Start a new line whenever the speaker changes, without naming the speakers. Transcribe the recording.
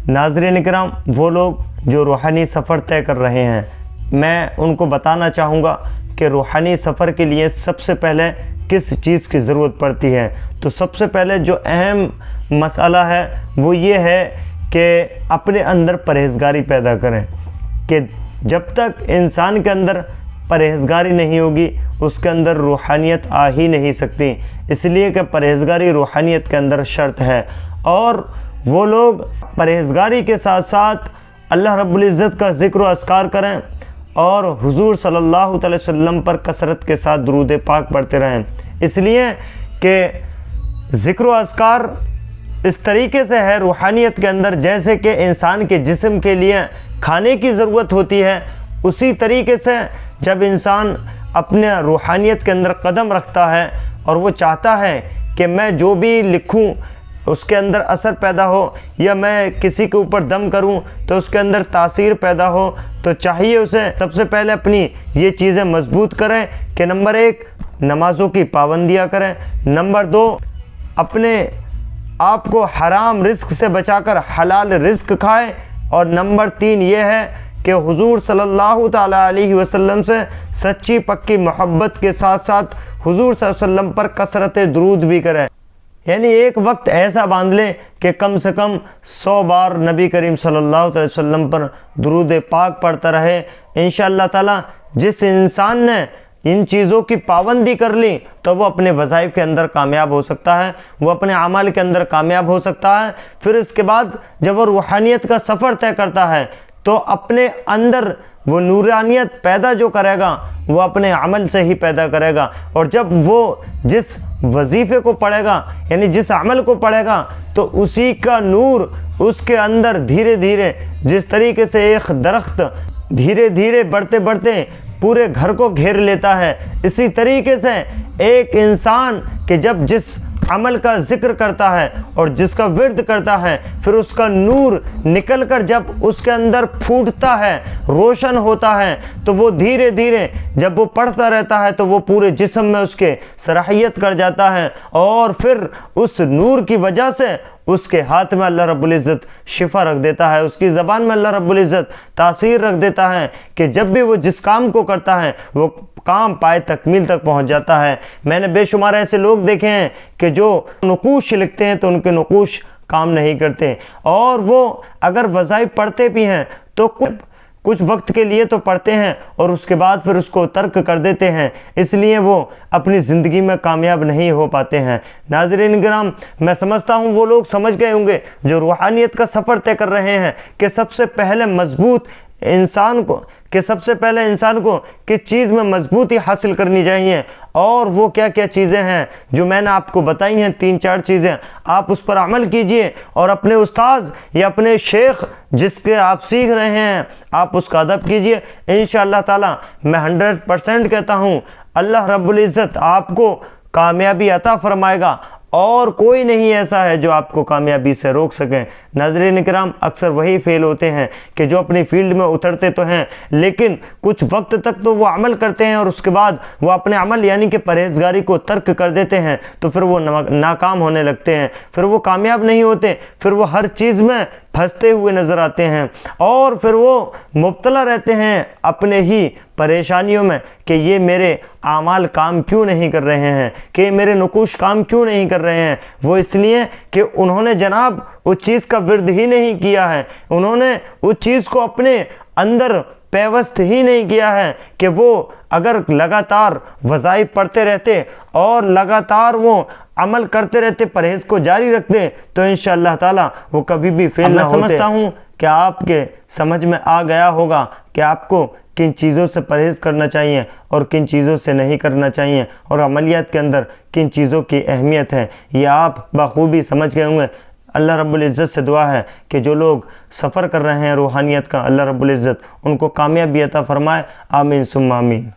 ناظرین اکرام، وہ لوگ جو روحانی سفر طے کر رہے ہیں، میں ان کو بتانا چاہوں گا کہ روحانی سفر کے لیے سب سے پہلے کس چیز کی ضرورت پڑتی ہے۔ تو سب سے پہلے جو اہم مسئلہ ہے وہ یہ ہے کہ اپنے اندر پرہیزگاری پیدا کریں، کہ جب تک انسان کے اندر پرہیزگاری نہیں ہوگی اس کے اندر روحانیت آ ہی نہیں سکتی، اس لیے کہ پرہیزگاری روحانیت کے اندر شرط ہے۔ اور وہ لوگ پرہیزگاری کے ساتھ ساتھ اللہ رب العزت کا ذکر و اذکار کریں اور حضور صلی اللہ علیہ وسلم پر کثرت کے ساتھ درود پاک پڑھتے رہیں، اس لیے کہ ذکر و اذکار اس طریقے سے ہے روحانیت کے اندر جیسے کہ انسان کے جسم کے لیے کھانے کی ضرورت ہوتی ہے، اسی طریقے سے جب انسان اپنے روحانیت کے اندر قدم رکھتا ہے اور وہ چاہتا ہے کہ میں جو بھی لکھوں اس کے اندر اثر پیدا ہو، یا میں کسی کے اوپر دم کروں تو اس کے اندر تاثیر پیدا ہو، تو چاہیے اسے سب سے پہلے اپنی یہ چیزیں مضبوط کریں کہ نمبر 1 نمازوں کی پابندیاں کریں، نمبر 2 اپنے آپ کو حرام رزق سے بچا کر حلال رزق کھائیں، اور نمبر 3 یہ ہے کہ حضور صلی اللہ تعالیٰ علیہ وسلم سے سچی پکی محبت کے ساتھ ساتھ حضور صلی اللہ علیہ وسلم پر کثرت درود بھی کریں، یعنی ایک وقت ایسا باندھ لیں کہ کم سے کم 100 بار نبی کریم صلی اللہ علیہ وسلم پر درود پاک پڑھتا رہے۔ انشاءاللہ تعالیٰ جس انسان نے ان چیزوں کی پابندی کر لی تو وہ اپنے وظائف کے اندر کامیاب ہو سکتا ہے، وہ اپنے اعمال کے اندر کامیاب ہو سکتا ہے۔ پھر اس کے بعد جب وہ روحانیت کا سفر طے کرتا ہے تو اپنے اندر وہ نورانیت پیدا جو کرے گا وہ اپنے عمل سے ہی پیدا کرے گا، اور جب وہ جس وظیفے کو پڑھے گا یعنی جس عمل کو پڑھے گا تو اسی کا نور اس کے اندر دھیرے دھیرے، جس طریقے سے ایک درخت دھیرے دھیرے بڑھتے بڑھتے پورے گھر کو گھیر لیتا ہے، اسی طریقے سے ایک انسان کہ جب جس عمل کا ذکر کرتا ہے اور جس کا ورد کرتا ہے پھر اس کا نور نکل کر جب اس کے اندر پھوٹتا ہے، روشن ہوتا ہے، تو وہ دھیرے دھیرے جب وہ پڑھتا رہتا ہے تو وہ پورے جسم میں اس کے صلاحیت کر جاتا ہے، اور پھر اس نور کی وجہ سے اس کے ہاتھ میں اللہ رب العزت شفا رکھ دیتا ہے، اس کی زبان میں اللہ رب العزت تاثیر رکھ دیتا ہے کہ جب بھی وہ جس کام کو کرتا ہے وہ کام پائے تکمیل تک پہنچ جاتا ہے۔ میں نے بے شمار ایسے لوگ دیکھے ہیں کہ جو نقوش لکھتے ہیں تو ان کے نقوش کام نہیں کرتے، اور وہ اگر وظائف پڑھتے بھی ہیں تو کچھ وقت کے لیے تو پڑھتے ہیں اور اس کے بعد پھر اس کو ترک کر دیتے ہیں، اس لیے وہ اپنی زندگی میں کامیاب نہیں ہو پاتے ہیں۔ ناظرین کرام، میں سمجھتا ہوں وہ لوگ سمجھ گئے ہوں گے جو روحانیت کا سفر طے کر رہے ہیں کہ سب سے پہلے انسان کو کس چیز میں مضبوطی حاصل کرنی چاہیے، اور وہ کیا کیا چیزیں ہیں جو میں نے آپ کو بتائی ہیں، 3-4 چیزیں، آپ اس پر عمل کیجئے اور اپنے استاذ یا اپنے شیخ جس کے آپ سیکھ رہے ہیں آپ اس کا ادب کیجئے۔ انشاءاللہ تعالی میں 100% کہتا ہوں اللہ رب العزت آپ کو کامیابی عطا فرمائے گا، اور کوئی نہیں ایسا ہے جو آپ کو کامیابی سے روک سکیں۔ ناظرین کرام، اکثر وہی فیل ہوتے ہیں کہ جو اپنی فیلڈ میں اترتے تو ہیں لیکن کچھ وقت تک تو وہ عمل کرتے ہیں اور اس کے بعد وہ اپنے عمل یعنی کہ پرہیزگاری کو ترک کر دیتے ہیں، تو پھر وہ ناکام ہونے لگتے ہیں، پھر وہ کامیاب نہیں ہوتے، پھر وہ ہر چیز میں پھنستے ہوئے نظر آتے ہیں، اور پھر وہ مبتلا رہتے ہیں اپنے ہی پریشانیوں میں کہ یہ میرے اعمال کام کیوں نہیں کر رہے ہیں، کہ یہ میرے نقوش کام کیوں نہیں کر رہے ہیں۔ وہ اس لیے کہ انہوں نے جناب اس چیز کا ورد ہی نہیں کیا ہے، انہوں نے اس چیز کو اپنے اندر پیوست ہی نہیں کیا ہے کہ وہ اگر لگاتار وظائف پڑھتے رہتے اور لگاتار وہ عمل کرتے رہتے، پرہیز کو جاری رکھتے، تو انشاءاللہ تعالی وہ کبھی بھی فیل نہ ہوتے۔ میں سمجھتا ہوں کہ آپ کے سمجھ میں آ گیا ہوگا کہ آپ کو کن چیزوں سے پرہیز کرنا چاہیے اور کن چیزوں سے نہیں کرنا چاہیے، اور عملیات کے اندر کن چیزوں کی اہمیت ہے، یہ آپ بخوبی سمجھ گئے ہوں گے۔ اللہ رب العزت سے دعا ہے کہ جو لوگ سفر کر رہے ہیں روحانیت کا، اللہ رب العزت ان کو کامیابی عطا فرمائے، آمین ثم آمین۔